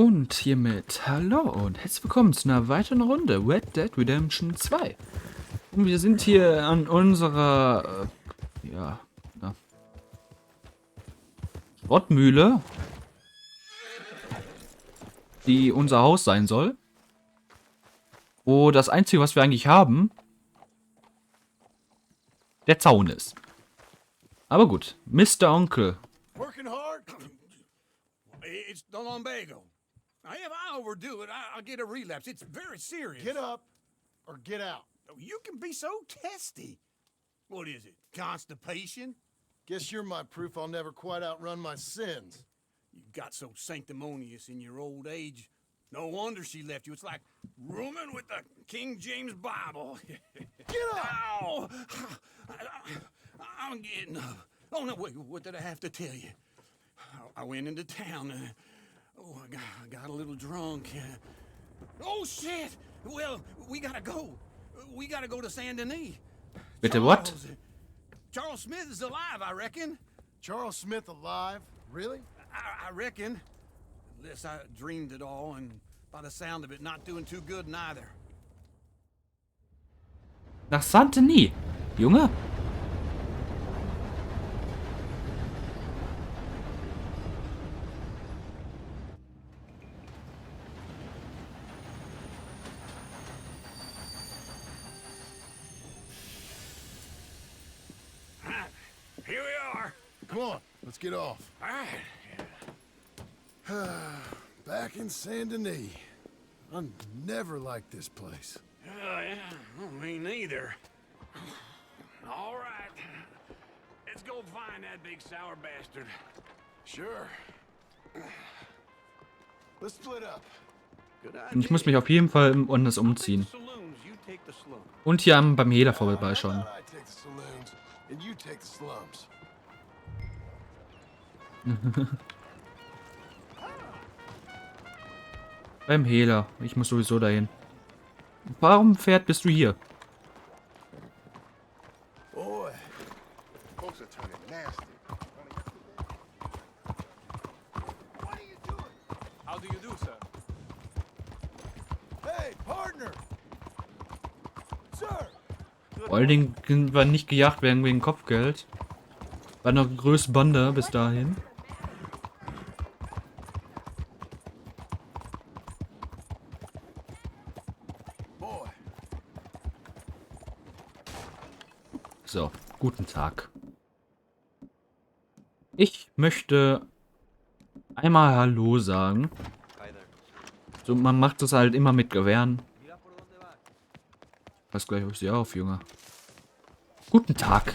Und hiermit hallo und herzlich willkommen zu einer weiteren Runde Red Dead Redemption 2. Und wir sind hier an unserer Schrottmühle, die unser Haus sein soll. Wo das Einzige, was wir eigentlich haben, der Zaun ist. Aber gut, Mr. Onkel. Working hard? It's the lumbago. If I overdo it, I'll get a relapse. It's very serious. Get up or get out. You can be so testy. What is it? Constipation? Guess you're my proof I'll never quite outrun my sins. You got so sanctimonious in your old age. No wonder she left you. It's like rooming with the King James Bible. Get up! Ow! I'm getting up. Oh, no, wait, what did I have to tell you? I went into town. I got a little drunk. Oh, shit! Well, we gotta go. We gotta go to Saint Denis. Bitte what? Charles Smith is alive, I reckon. Charles Smith alive? Really? I reckon. Unless I dreamed it all, and by the sound of it, not doing too good neither. Nach Saint Denis, Junge. Here we are. Come on, let's get off. All right. Back in Saint Denis. I never liked this place. Yeah, well, me neither. All right. Let's go find that big sour bastard. Sure. Let's split up. Good Und ich muss mich auf jeden Fall woanders umziehen. Saloons, you take the saloon. Und hier beim Hehler vorbeischauen. I take the saloons, and you take the slums. Beim Hehler. Ich muss sowieso dahin. Warum bist du hier? Boy. Folks are turning nasty. What are you doing? How do you do, sir? Hey, partner! Sir! Vor allen Dingen sind wir nicht gejagt werden wegen Kopfgeld. War noch größte Bande bis dahin. Boy. So, guten Tag. Ich möchte einmal Hallo sagen. So, man macht das halt immer mit Gewehren. Pass gleich auf sie auf, Junge. Guten Tag.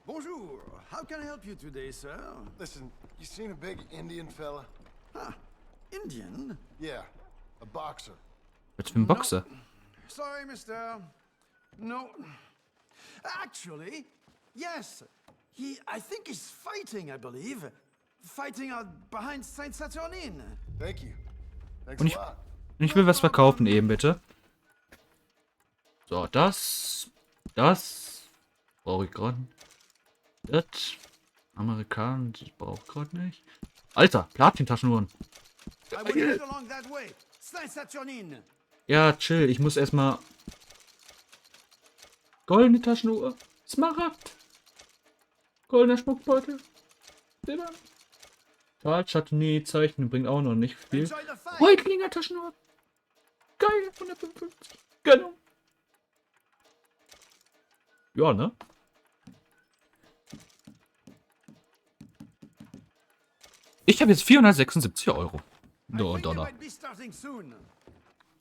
Bonjour. How can I help you today, sir? Listen, you seen a big Indian fella? Huh. Indian? Yeah, a boxer. Was für ein Boxer? Sorry, mister. No. Actually, yes. I think he's fighting, I believe. Fighting out behind Saint Saturnin. Thank you. Thanks Und a lot. ich will was verkaufen eben, bitte. So, das brauche ich gerade. Das Amerikaner, das brauche ich gerade nicht. Alter, Platin-Taschenuhren. I will head along that way. Saint Saturnin. Ja, chill, ich muss erstmal... Goldene Taschenuhr. Smaragd. Goldener Schmuckbeutel. Silber. Chatounet zeichnen bringt auch noch nicht viel. Enjoy the fight. Reutlinger Taschenuhr. Geil, 155. Genau. Ja, ne? Ich habe jetzt 476 Euro. I No, think you Dollar. might be starting soon.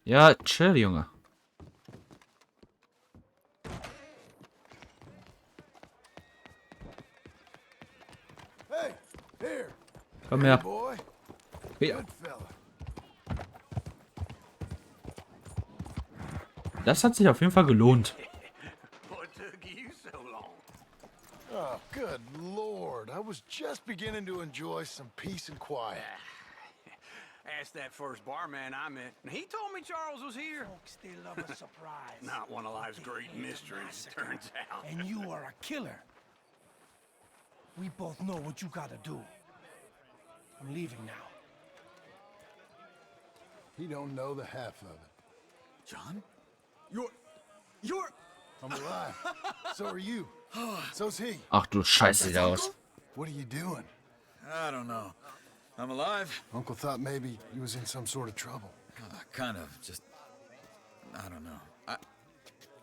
Ja, chill, Junge. Hey, here. Komm her. Boy. Ja. Good fella. Das hat sich auf jeden Fall gelohnt. What took you so long? Oh, good lord. I was just beginning to enjoy some peace and quiet. Asked that first barman I met, and he told me Charles was here. Folks, they love a surprise. Not one of life's great mysteries, it turns out. And you are a killer. We both know what you gotta do. I'm leaving now. He don't know the half of it. John? You're... I'm alive. So are you. So's he. Ach du Scheiße, sieht er aus. What are you doing? I don't know. I'm alive. Uncle thought maybe you was in some sort of trouble. Kind of. Just... I don't know.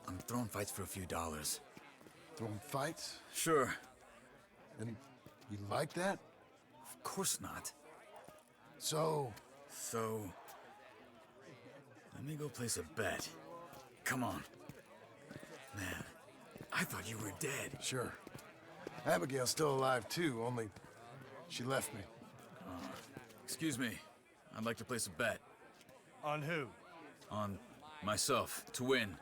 I'm throwing fights for a few dollars. Throwing fights? Sure. And you like that? Of course not. So, let me go place a bet. Come on. Man, I thought you were dead. sure. Abigail's still alive too, only she left me. Excuse me. I'd like to place a bet. On who? On myself, to win.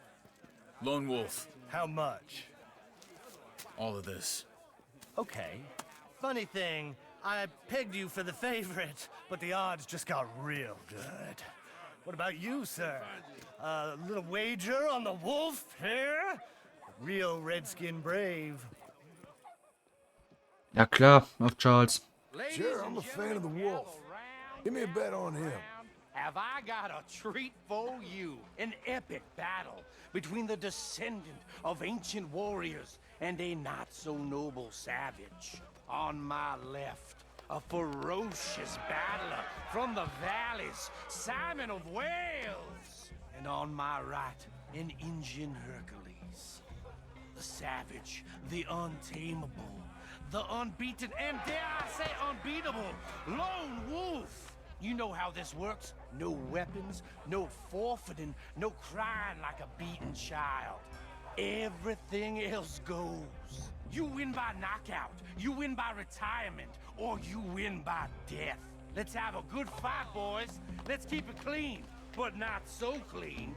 Lone Wolf. How much? All of this. Okay. Funny thing, I pegged you for the favorite, but the odds just got real good. What about you, sir? A little wager on the wolf here? Real redskin brave. Ja klar, auf Charles. Sure, I'm a fan of the wolf. Give me a bet on him. Have I got a treat for you? An epic battle between the descendant of ancient warriors and a not-so-noble savage. On my left, a ferocious battler from the valleys, Simon of Wales. And on my right, an Indian Hercules. The savage, the untamable, the unbeaten, and dare I say unbeatable, Lone Wolf. You know how this works. No weapons, no forfeiting, no crying like a beaten child. Everything else goes. You win by knockout, you win by retirement, or you win by death. Let's have a good fight, boys. Let's keep it clean, but not so clean.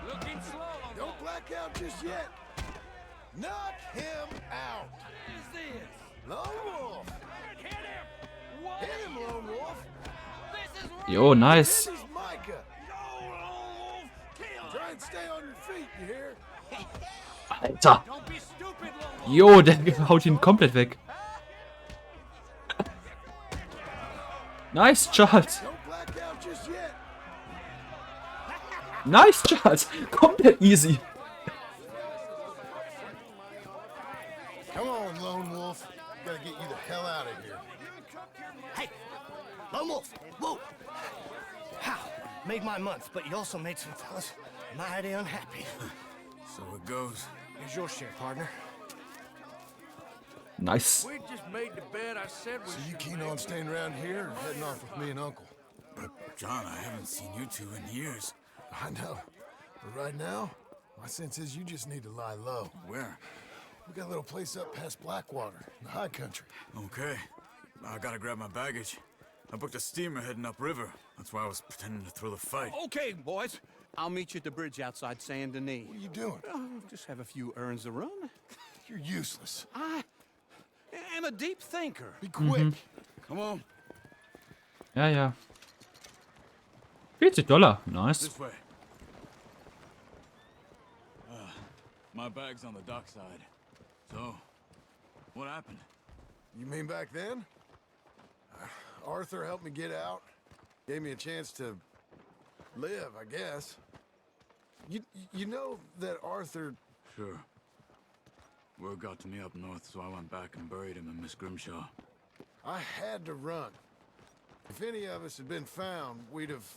Looking slow. Don't black out just yet. Knock him out. What is this? Lone Wolf. Hit him! What? Hit him, Lone Wolf. This is Jo, nice. This is Micah. Go, Lone Wolf! Kill Try and stay on your feet, you hear? Alter. Don't be stupid, Lone Wolf! Jo, der haut ihn komplett weg. Nice, Charles. Don't black out just yet. Nice, Charles. Komplett easy. Come on, Lone Wolf. Gotta get you the hell out of here. Hey! Lone Wolf! Whoa! How? Made my month, but you also made some fellas mighty unhappy. So it goes. Here's your share, partner. Nice. We just made the bed I said we So you keen on staying around here or heading off with me and Uncle? But, John, I haven't seen you two in years. I know. But right now, my sense is you just need to lie low. Where? We got a little place up past Blackwater, in the high country. Okay. I gotta grab my baggage. I booked a steamer heading upriver. That's why I was pretending to throw the fight. Okay, boys. I'll meet you at the bridge outside Saint Denis. What are you doing? Oh, just have a few errands to run. You're useless. I am a deep thinker. Be quick. Come on, Ja, ja. $40. Nice. this way. My bag's on the dockside. So, what happened? You mean back then? Arthur helped me get out. Gave me a chance to live, I guess. You know that Arthur... Sure. Word got to me up north, so I went back and buried him in Miss Grimshaw. I had to run. If any of us had been found, we'd have...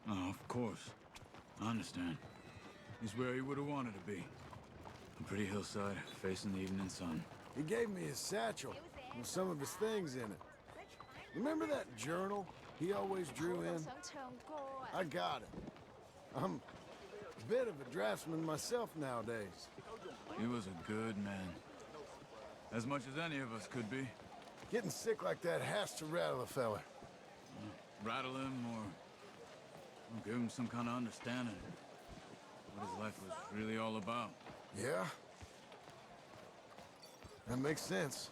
Oh, of course. I understand. He's where he would have wanted to be. A pretty hillside, facing the evening sun. He gave me his satchel with some of his things in it. Remember that journal he always drew in? I got it. I'm a bit of a draftsman myself nowadays. He was a good man. As much as any of us could be. Getting sick like that has to rattle a fella. Rattle him or give him some kind of understanding. What his life was really all about. Yeah? That makes sense.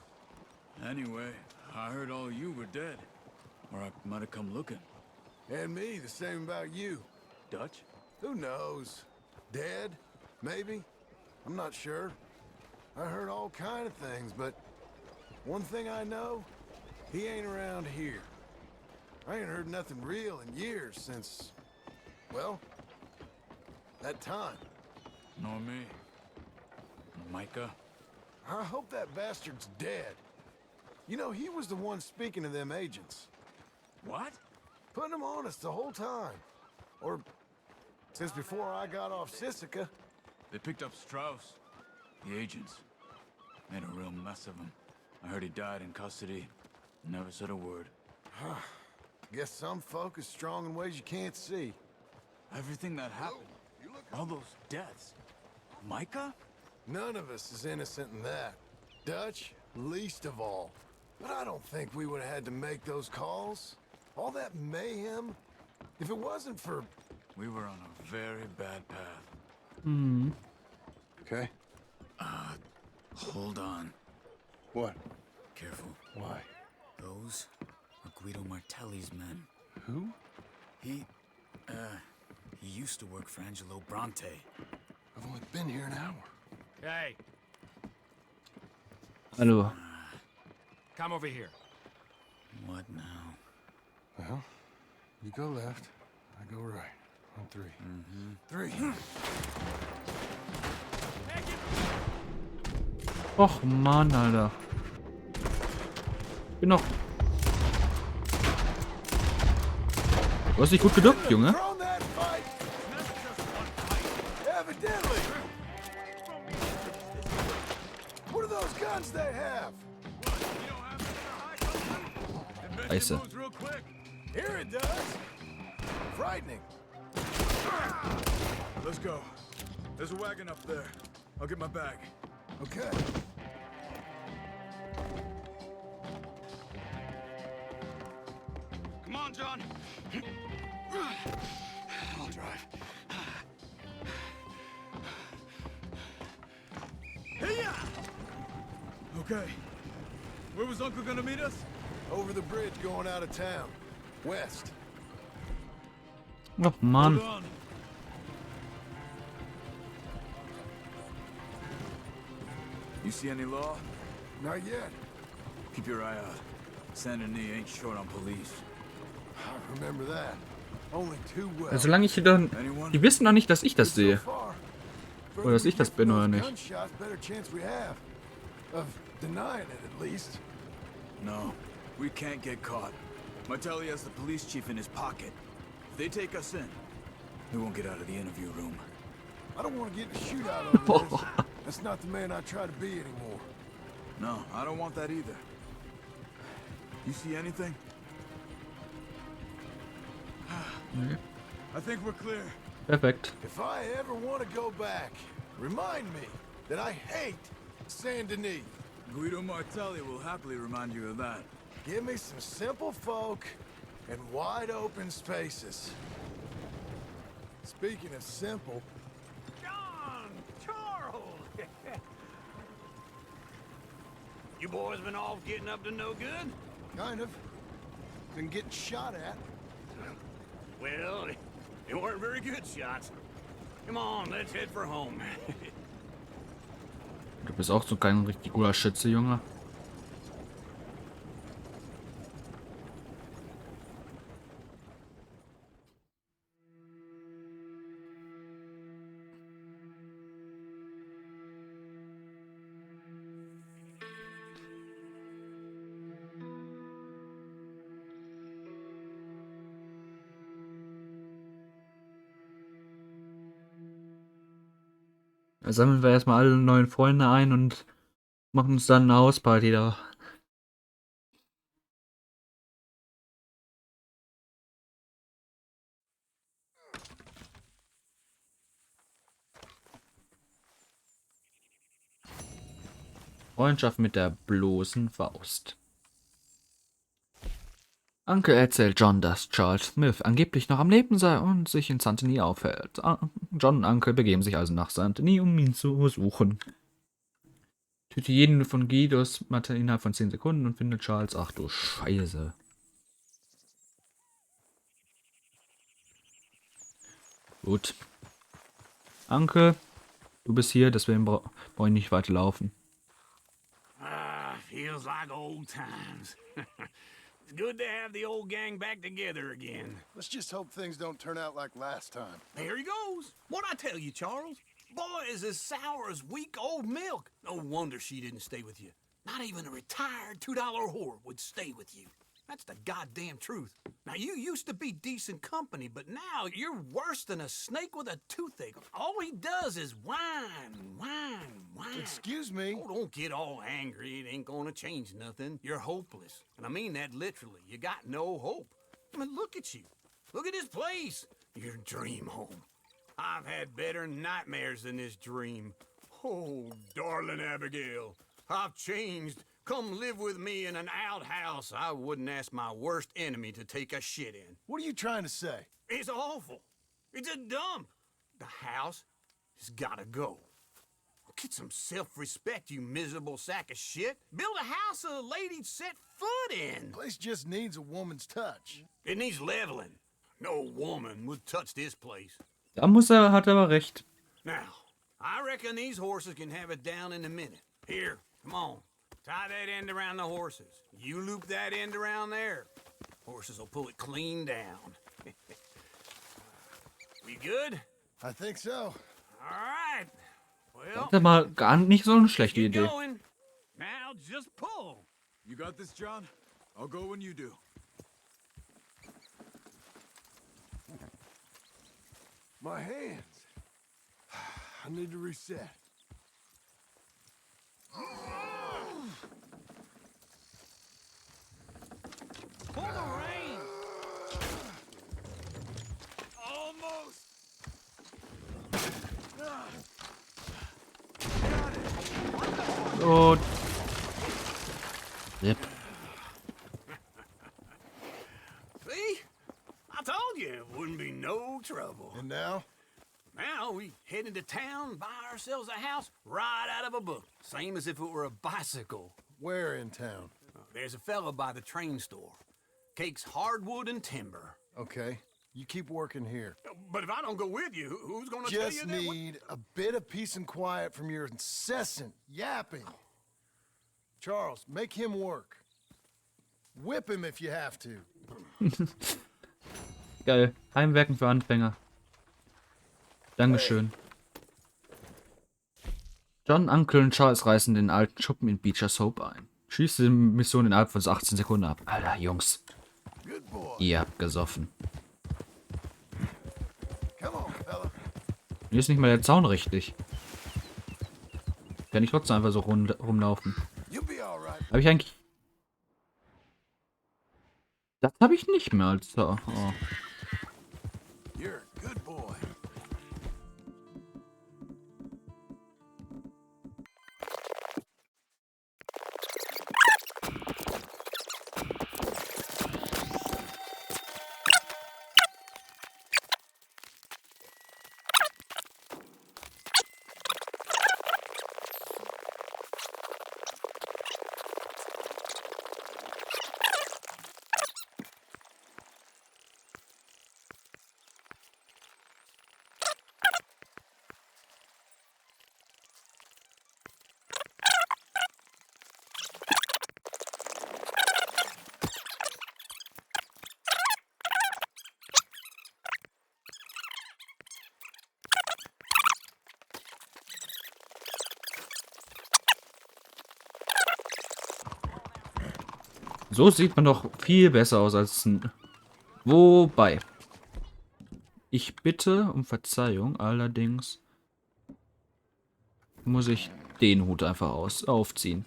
Anyway, I heard all you were dead. Or I might have come looking. And me, the same about you. Dutch? Who knows? Dead? Maybe? I'm not sure. I heard all kind of things, but one thing I know, he ain't around here. I ain't heard nothing real in years since, well, that time. Nor me. Micah? I hope that bastard's dead. You know, he was the one speaking to them agents. What? Putting them on us the whole time. Or since before I got off Sisika. They picked up Strauss. The agents. Made a real mess of him. I heard he died in custody. Never said a word. Guess some folk is strong in ways you can't see. Everything that happened. All those deaths. Micah? None of us is innocent in that. Dutch, least of all. But I don't think we would have had to make those calls. All that mayhem. If it wasn't for... We were on a very bad path. Hmm. Okay. Hold on. What? Careful. Why? Those are Guido Martelli's men. Who? He used to work for Angelo Bronte. I've only been here an hour. Hey, Hallo. come over here. What now? Well, you go left, I go right. On three. Three. Och Mann, Alter. Bin noch. Du hast dich gut geduckt, Junge. Thrown that fight. Evidently. What are those guns they have? Scheiße. Here it does. Frightening. Let's go. There's a wagon up there. I'll get my bag. Okay. Come on, John. I'll drive. Okay. Where was Uncle gonna meet us? Over the bridge going out of town. West. Och Mann. Hold on. You see any law? Not yet. Keep your eye out. Saint Denis ain't short on police. I remember that. Only too well. Also, solange ich hier dann. Anyone? Die wissen noch nicht, dass ich das So sehe. far, Oder dass ich das bin oder nicht. gunshots, better chance we have of denying it at least. No, we can't get caught. Martelli has the police chief in his pocket. If they take us in, we won't get out of the interview room. I don't want to get in a shootout over this. That's not the man I try to be anymore. No, I don't want that either. You see anything? I think we're clear. Perfekt. If I ever want to go back, remind me that I hate Saint Denis. Guido Martelli will happily remind you of that. Give me some simple folk and wide open spaces. Speaking of simple, John! Charles! You boys been off getting up to no good? kind of. Been getting shot at. Well, they weren't very good shots. Come on, let's head for home. Du bist auch so kein richtig guter Schütze, Junge. Da sammeln wir erstmal alle neuen Freunde ein und machen uns dann eine Hausparty da. Freundschaft mit der bloßen Faust. Uncle erzählt John, dass Charles Smith angeblich noch am Leben sei und sich in Saint-Denis aufhält. John und Uncle begeben sich also nach Saint-Denis, um ihn zu suchen. Töte jeden von Guidos Matte innerhalb von 10 Sekunden und findet Charles. Ach du Scheiße. Gut. Uncle, du bist hier, deswegen brauche ich nicht weiter laufen. Feels like old times. It's good to have the old gang back together again. Let's just hope things don't turn out like last time. There he goes. What'd I tell you, Charles? Boy is as sour as weak old milk. No wonder she didn't stay with you. Not even a retired $2 whore would stay with you. That's the goddamn truth. Now, you used to be decent company, but now you're worse than a snake with a toothache. All he does is whine, whine, whine. Excuse me? Oh, don't get all angry. It ain't gonna change nothing. You're hopeless. And I mean that literally. You got no hope. I mean, look at you. Look at this place. Your dream home. I've had better nightmares than this dream. Oh, darling Abigail, I've changed. Come live with me in an outhouse I wouldn't ask my worst enemy to take a shit in. What are you trying to say? It's awful. It's a dump. The house has gotta go. Get some self-respect, you miserable sack of shit. Build a house a lady'd set foot in. Place just needs a woman's touch. It needs leveling. No woman would touch this place. Da hat er aber recht. Now, I reckon these horses can have it down in a minute. Here, come on. Tie that end around the horses. You loop that end around there. Horses will pull it clean down. We good? I think so. All right. Well, Das ist mal gar nicht so eine schlechte keep Idee. going. Now just pull. You got this, John? I'll go when you do. My hands. I need to reset. Pull the reins. Almost. Und. Yep. See? I told you it wouldn't be no trouble. And now? Now we head into town, buy ourselves a house right out of a book. Same as if it were a bicycle. Where in town? There's a fella by the train store. Cakes hardwood and timber. Okay. You keep working here. But if I don't go with you, who's gonna tell you Just that? need a bit of peace and quiet from your incessant yapping. Charles, make him work. Whip him if you have to. Geil. Heimwerken für Anfänger. Dankeschön. John, Uncle und Charles reißen den alten Schuppen in Beecher's Hope ein. Schließt die Mission innerhalb von 18 Sekunden ab. Alter, Jungs. Good boy. Ihr habt gesoffen. Come on, fella. Hier ist nicht mal der Zaun richtig. Kann ich trotzdem einfach so rumlaufen. You'll be all right. Habe ich eigentlich... Das habe ich nicht mehr als... Oh. You're a good boy. So sieht man doch viel besser aus als ein... Wobei. Ich bitte um Verzeihung, allerdings muss ich den Hut einfach aufziehen.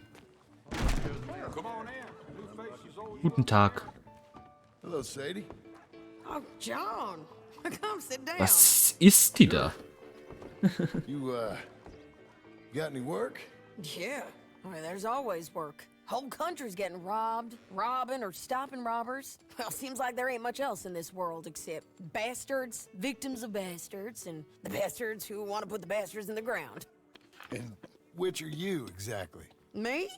Guten Tag. Hello, Sadie. Oh, John, come sit down. Was ist die da? You, got any work? Yeah, well, there's always work. Whole country's getting robbed, robbing, or stopping robbers. Well, seems like there ain't much else in this world except bastards, victims of bastards, and the bastards who want to put the bastards in the ground. And which are you, exactly? Me?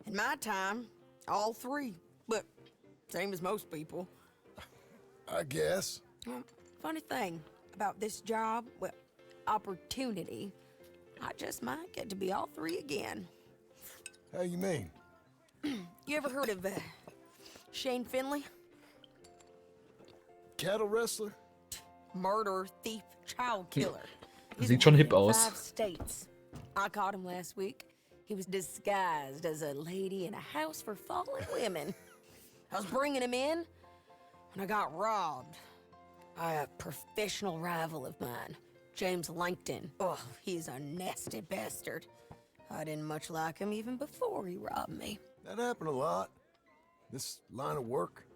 In my time, all three. But same as most people. I guess. Well, funny thing about this job, well, opportunity, I just might get to be all three again. How you mean? You ever heard of Shane Finley? Cattle wrestler? Murderer, thief, child killer. He's Sieht schon hip wanted in aus. 5 states. I caught him last week. He was disguised as a lady in a house for fallen women. I was bringing him in, and I got robbed by a professional rival of mine, James Langton. Oh, he's a nasty bastard. I didn't much like him even before he robbed me. That happened a lot. This line of work.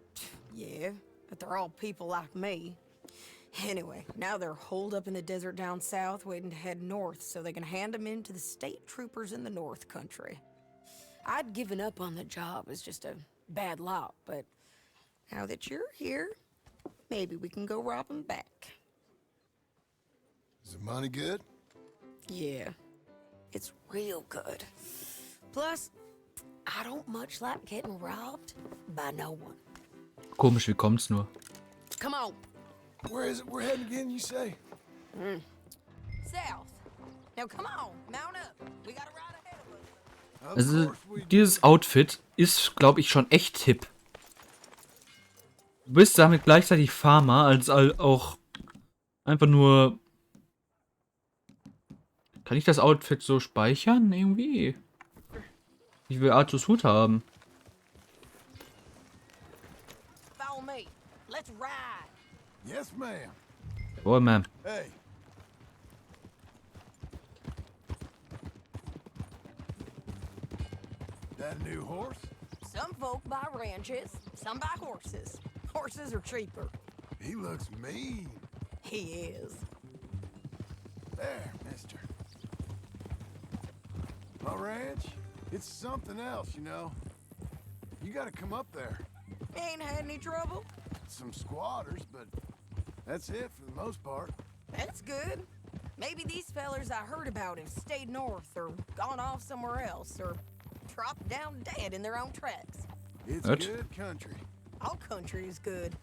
Yeah, but they're all people like me. Anyway, now they're holed up in the desert down south, waiting to head north so they can hand them in to the state troopers in the north country. I'd given up on the job as just a bad lot, but now that you're here, maybe we can go rob them back. Is the money good? Yeah, it's real good. Plus, I don't much like getting robbed by no one. Komisch, wie kommt's nur? Come on. Where is it we're heading again, you say? South. Now come on, mount up. We got a ride ahead of us. Of Also, course we do. dieses Outfit ist, glaube ich, schon echt hip. Du bist damit gleichzeitig Farmer, als auch einfach nur... Kann ich das Outfit so speichern, irgendwie? Ich will Arthurs Hut haben. Follow me. Let's ride. Yes, ma'am. Jawohl, Ma'am. Hey. That a new horse? Some folk buy ranches, some buy horses. Horses are cheaper. He looks mean. He is. There, mister. My ranch, it's something else, you know. You gotta come up there. Ain't had any trouble? Some squatters, but that's it for the most part. That's good. Maybe these fellers I heard about have stayed north or gone off somewhere else or dropped down dead in their own tracks. It's What? good country. All country is good.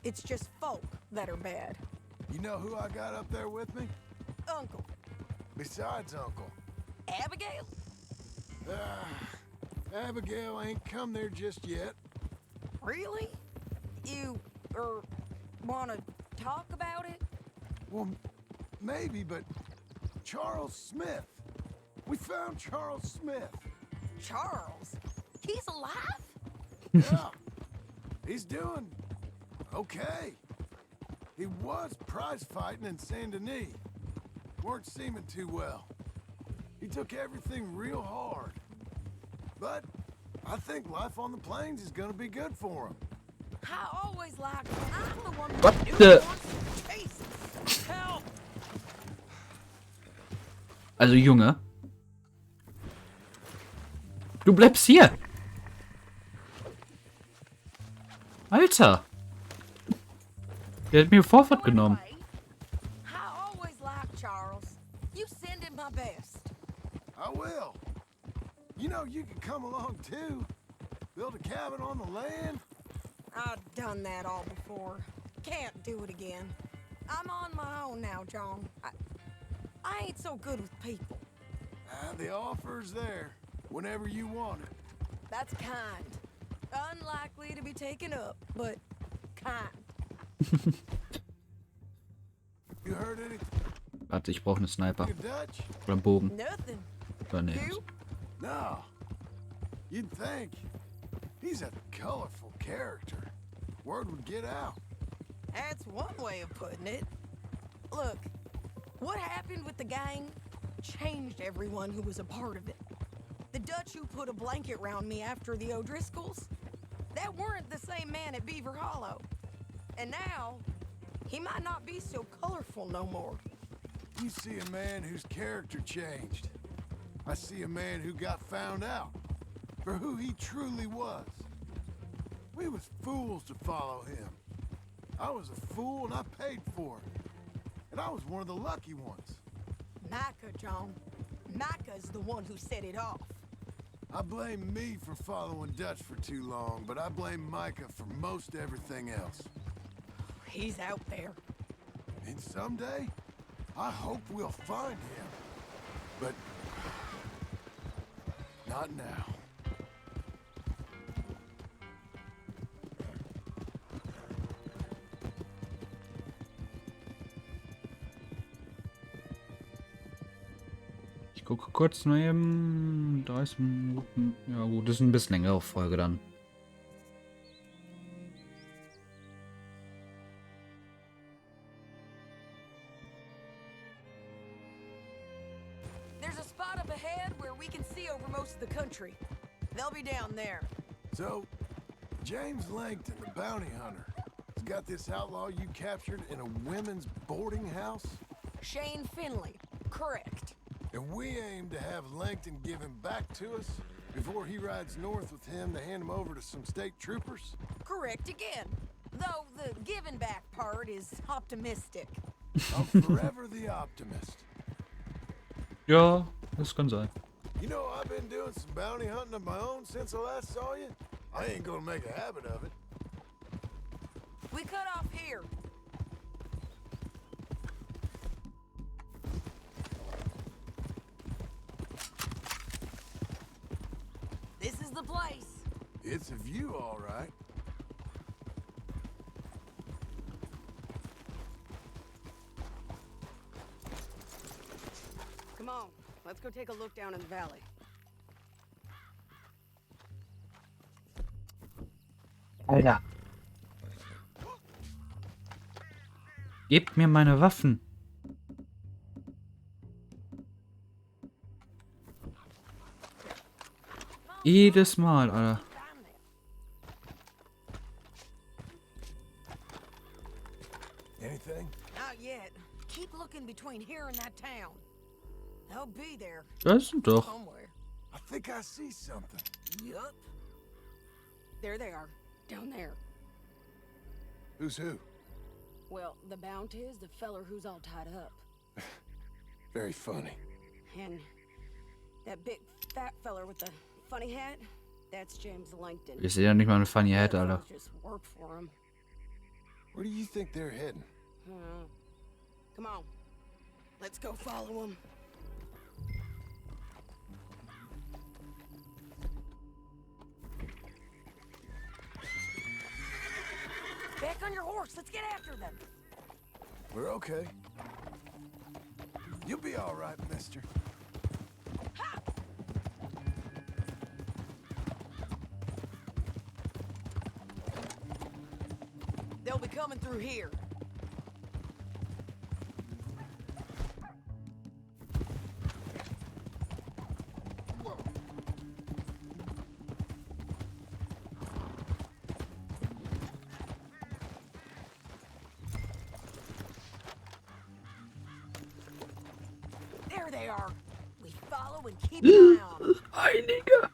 It's just folk that are bad. You know who I got up there with me? Uncle. Besides Uncle. Abigail? Abigail ain't come there just yet. Really? You, wanna talk about it? Well, maybe, but Charles Smith. We found Charles Smith. Charles? He's alive? Yeah. He's doing okay. He was prize fighting in Saint Denis. Weren't seeming too well. He took everything real hard. But I think life on the plains is gonna be good for him. I always liked I'm the one What who the- wants Jesus. Help! Also, Junge. Du bleibst hier. Alter. Der hat mir Vorfahrt genommen. Anyway, I always liked Charles. You send him my best. I will. You know, you can come along too. Build a cabin on the land. I've done that all before. Can't do it again. I'm on my own now, John. I ain't so good with people. The offer's there whenever you want it. That's kind. Unlikely to be taken up, but kind. You heard anything Warte, ich brauche einen Sniper. of Dutch? Oder einen Bogen. Nothing. Oder nee. You? No. You'd think. He's a colorful character. Word would get out. That's one way of putting it. Look, what happened with the gang changed everyone who was a part of it. The Dutch who put a blanket round me after the O'Driscolls, that weren't the same man at Beaver Hollow. And now, he might not be so colorful no more. You see a man whose character changed. I see a man who got found out for who he truly was. We was fools to follow him. I was a fool and I paid for it. And I was one of the lucky ones. Micah, John. Micah's the one who set it off. I blame me for following Dutch for too long, but I blame Micah for most everything else. He's out there. And someday, I hope we'll find him. But not now. gucke kurz mal eben. 30 Minuten. Ja gut, das ist ein bisschen längere Folge dann. There's a spot up ahead where we can see over most of the country. They'll be down there. So, James Langton, the bounty hunter, has got this outlaw you captured in a women's boarding house? Shane Finley. Correct. And we aim to have Langton give him back to us before he rides north with him to hand him over to some state troopers? Correct again. Though the giving back part is optimistic. I'm forever the optimist. Ja, das kann sein. You know, I've been doing some bounty hunting of my own since I last saw you. I ain't gonna make a habit of it. We cut off here. This is the place. It's a view, all right. Come on, let's go take a look down in the valley. Alter. Gebt mir meine Waffen. Jedes Mal, Alter. Anything? Not yet. Keep looking between here and that town. They'll be there Das sind doch. somewhere. I think I see something. Yup. There they are, down there. Who's who? Well, the bounty is the feller who's all tied up. Very funny. And that big fat feller with the funny hat, that's James Langton. Ich sehe ja nicht mal eine funny Head, The Alter. fellas just work for him. Where do you think they're heading? Come on, let's go follow him. Back on your horse, let's get after them. We're okay. You'll be all right, mister. They'll be coming through here. There they are. We follow and keep an eye on them. Heilige.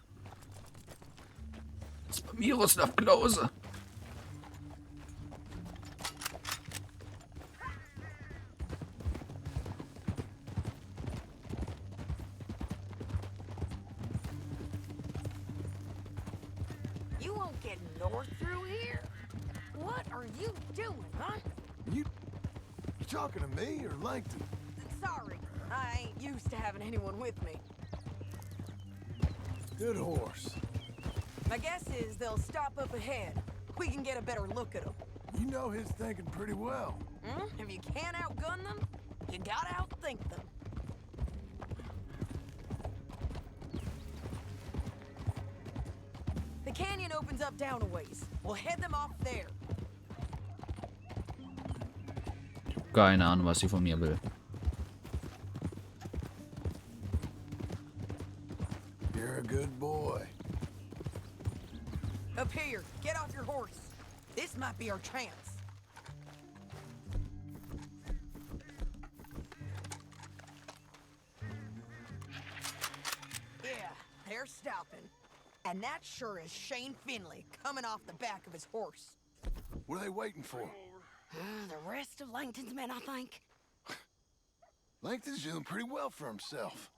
Das war Miroslav Klose. You won't get north through here? What are you doing, huh? You talking to me or Langton? Sorry, I ain't used to having anyone with me. Good horse. My guess is they'll stop up ahead. We can get a better look at them. You know his thinking pretty well. If you can't outgun them, you gotta outthink them. The canyon opens up down a ways. We'll head them off there. Keine Ahnung, was sie von mir will. You're a good boy. Up here, get off your horse. This might be our chance. Yeah, they're stopping. And that sure is Shane Finley coming off the back of his horse. What are they waiting for? The rest of Langton's men, I think. Langton's doing pretty well for himself.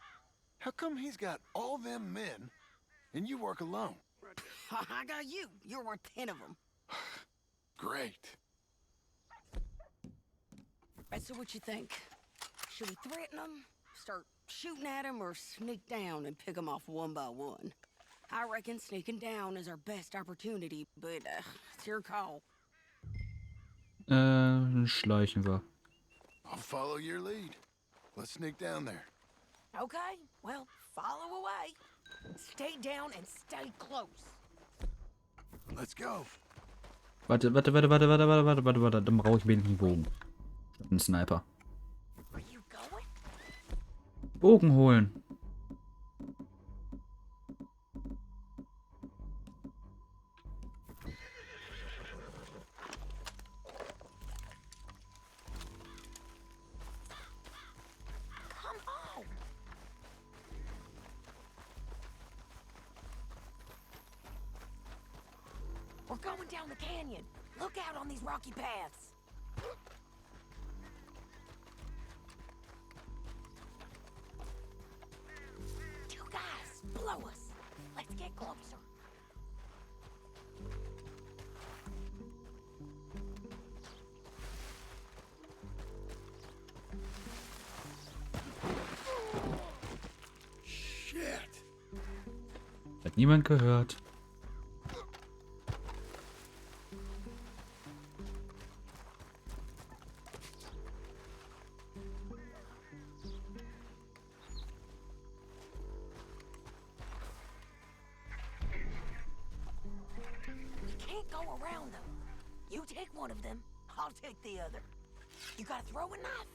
How come he's got all them men and you work alone? I got you. You're worth 10 of them. Great. Right, so what you think? Should we threaten them, start shooting at them, or sneak down and pick them off one by one? I reckon sneaking down is our best opportunity, but it's your call. Schleichen wir. I'll follow your lead. Let's sneak down there. Okay, well, follow away. Stay down and stay close. Let's go. Warte. Dann brauche ich wenig einen Bogen. Statt einen Sniper. Are you going? Bogen holen. Come on. We're going down the canyon. Look out on these rocky paths. Two guys below us. Let's get closer. Shit. Hat niemand gehört. We can't go around them. You take one of them, I'll take the other. You got a throwing knife?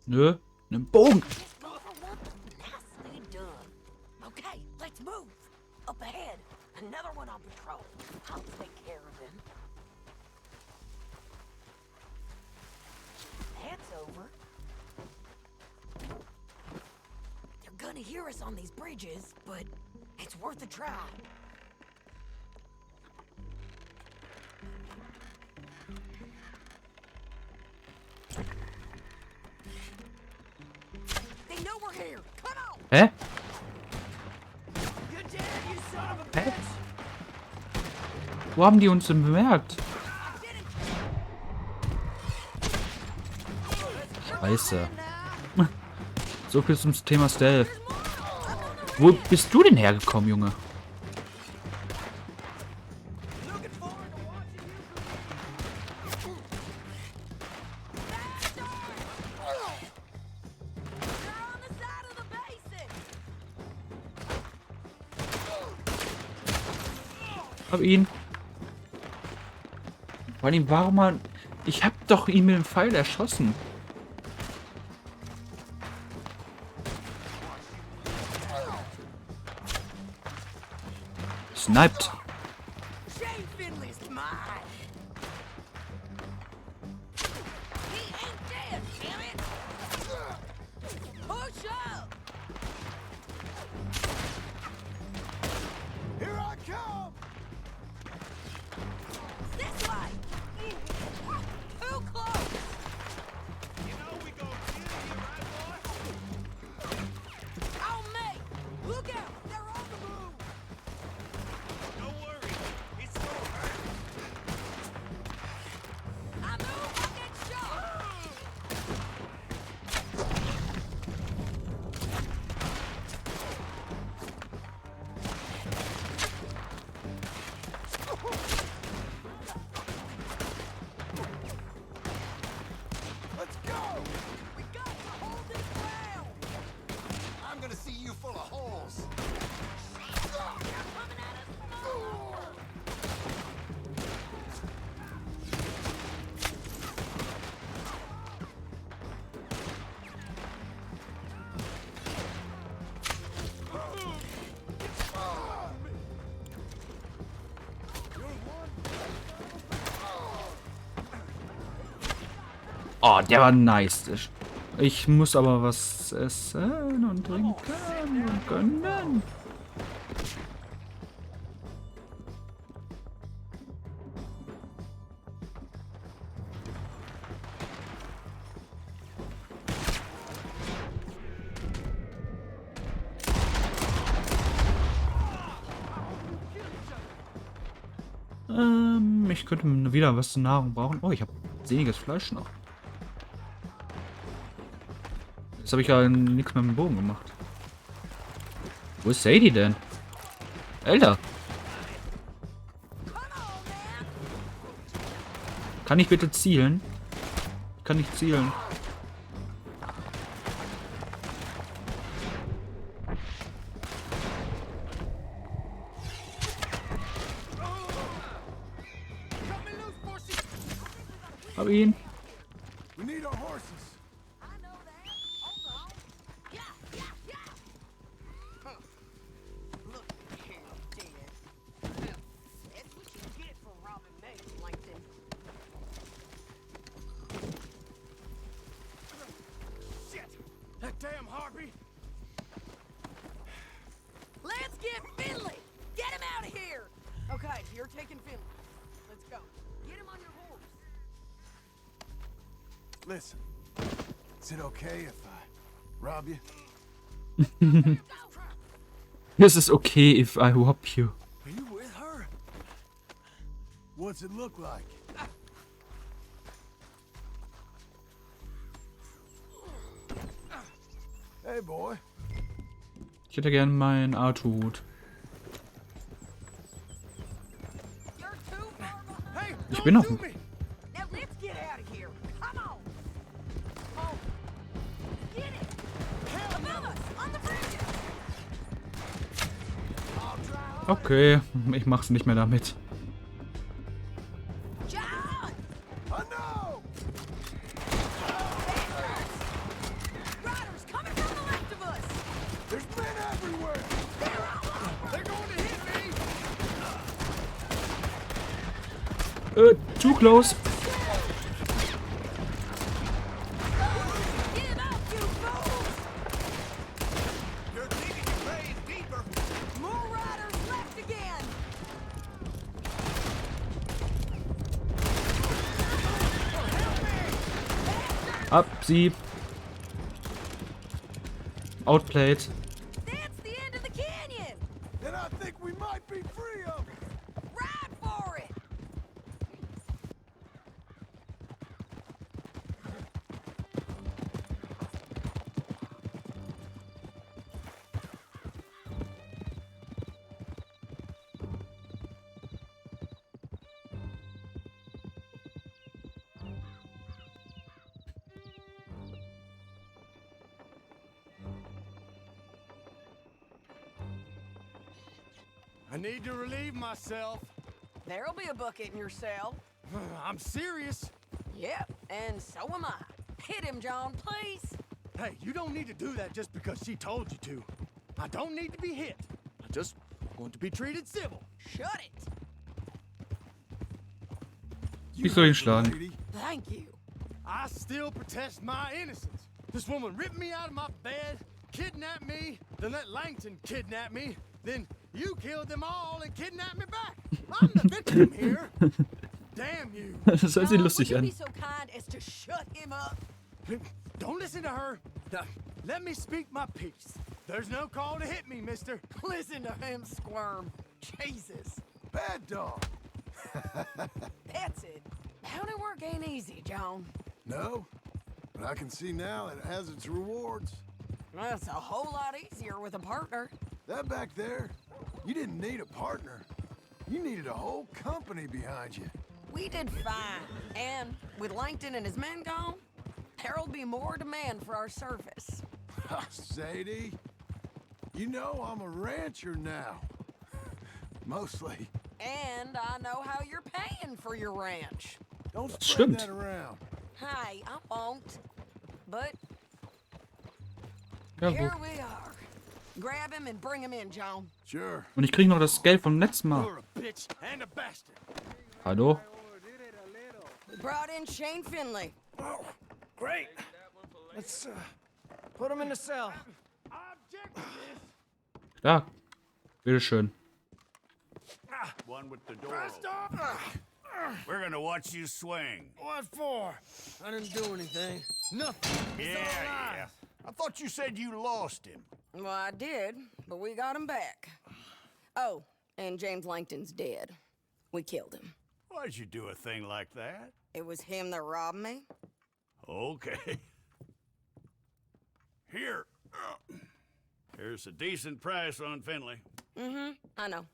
Nö. Einen Bogen. Just go for one. Nicely done. Okay, let's move. Up ahead, another one on patrol. I'll take care of him. That's over. They're gonna hear us on these bridges, but it's worth a try. They know we're here. Come on. Hä? You're dead, you son of a bitch. Wo haben die uns denn bemerkt? Scheiße. So viel zum Thema Stealth. Wo bist du denn hergekommen, Junge? Hab ihn. Vor allem, warum man... Ich hab doch ihn mit dem Pfeil erschossen. Sniped. Shane Finley's mine. He ain't dead, damn it. Push up. Here I come. This way. Too close. You know we go kill you, right, boy? On me. Look out. They're on the move. Don't worry. It's gonna hurt. I move, I get shot. Let's go. We got to hold this ground. I'm gonna see you full of holes. They're coming at us from all over. Oh, der war nice. Ich muss aber was essen und trinken und gönnen. Ich könnte wieder was zur Nahrung brauchen. Oh, ich habe sehniges Fleisch noch. Jetzt habe ich ja nichts mit dem Bogen gemacht. Wo ist Sadie denn? Alter! Kann ich bitte zielen? Ich kann nicht zielen. Hab ihn. We need our horses. I know that. Hold on. Yeah, yeah, yeah. Huh. Look here, dead. Well, that's what you get for robbing me, Langton. Shit! That damn harpy! Let's get Finley! Get him out of here! Okay, you're taking Finley. Let's go. Get him on your horse. Listen, is it okay if I rob you? Is es okay if I rob you? Are you with her? What's it look like? Hey, boy. Ich hätte gern meinen Arthur-Hut. You're too far behind. Hey, Ich don't bin noch. do me! Now let's get out of here. Come on. Oh. Get it. Above us, on the bridge. Okay, ich mach's nicht mehr damit. John! Oh, no! Riders coming from the left of us. There's men everywhere! They're all over. They're going to hit me! Too close. Give up, you fools. You're digging your grave deeper! More riders left again. Ab sie. Outplayed. That's the end of the canyon. Then I think we might be free of it! Ride for it. I need to relieve myself. There'll be a bucket in your cell. I'm serious. Yep, and so am I. Hit him, John, please. Hey, you don't need to do that just because she told you to. I don't need to be hit. I just want to be treated civil. Shut it. Ich soll ihn schlagen. Lady. Thank you. I still protest my innocence. This woman ripped me out of my bed, kidnapped me, then let Langton kidnap me, then you killed them all and kidnapped me back. I'm the victim here. Damn you. Das hört sich John, lustig would you an. be so kind as to shut him up? Don't listen to her. Now, let me speak my piece. There's no call to hit me, mister. Listen to him squirm. Jesus. Bad dog. That's it. Bounty work ain't easy, John. No, but I can see now it has its rewards. That's a whole lot easier with a partner. That back there, you didn't need a partner. You needed a whole company behind you. We did fine. And with Langton and his men gone, there'll be more demand for our service. Sadie, you know I'm a rancher now. Mostly. And I know how you're paying for your ranch. Don't Das spread stimmt. that around. Hey, I won't. But Ja, here wo? we are. Grab him and bring him in, John. Sure. Und ich kriege noch das Geld vom letzten Mal. You're a bitch and a bastard. Hallo? We brought in Shane Finley. Oh, great. Let's put him in the cell. I object to this. Klar. Bitteschön. One with the door. Faster! We're gonna watch you swing. What for? I didn't do anything. Nothing. It's all lies. I thought you said you lost him. Well, I did, but we got him back. Oh, and James Langton's dead. We killed him. Why'd you do a thing like that? It was him that robbed me. Okay. Here. Here's a decent price on Finley. Mm-hmm, I know.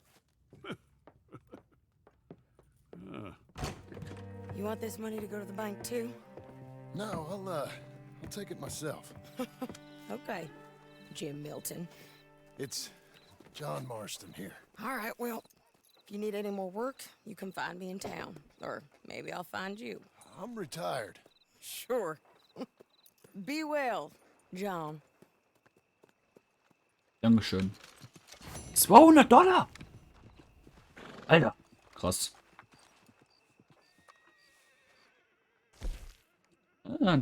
You want this money to go to the bank, too? No, I'll take it myself. Okay, Jim Milton. It's John Marston here. All right, well, if you need any more work, you can find me in town. Or maybe I'll find you. I'm retired. Sure. Be well, John. Dankeschön. $200! Alter, krass.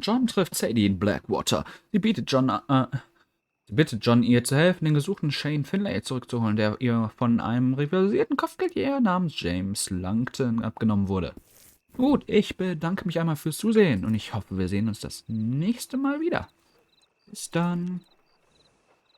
John trifft Sadie in Blackwater. Sie bittet John, ihr zu helfen, den gesuchten Shane Finlay zurückzuholen, der ihr von einem rivalisierten Kopfgeldjäger namens James Langton abgenommen wurde. Gut, ich bedanke mich einmal fürs Zusehen und ich hoffe, wir sehen uns das nächste Mal wieder. Bis dann.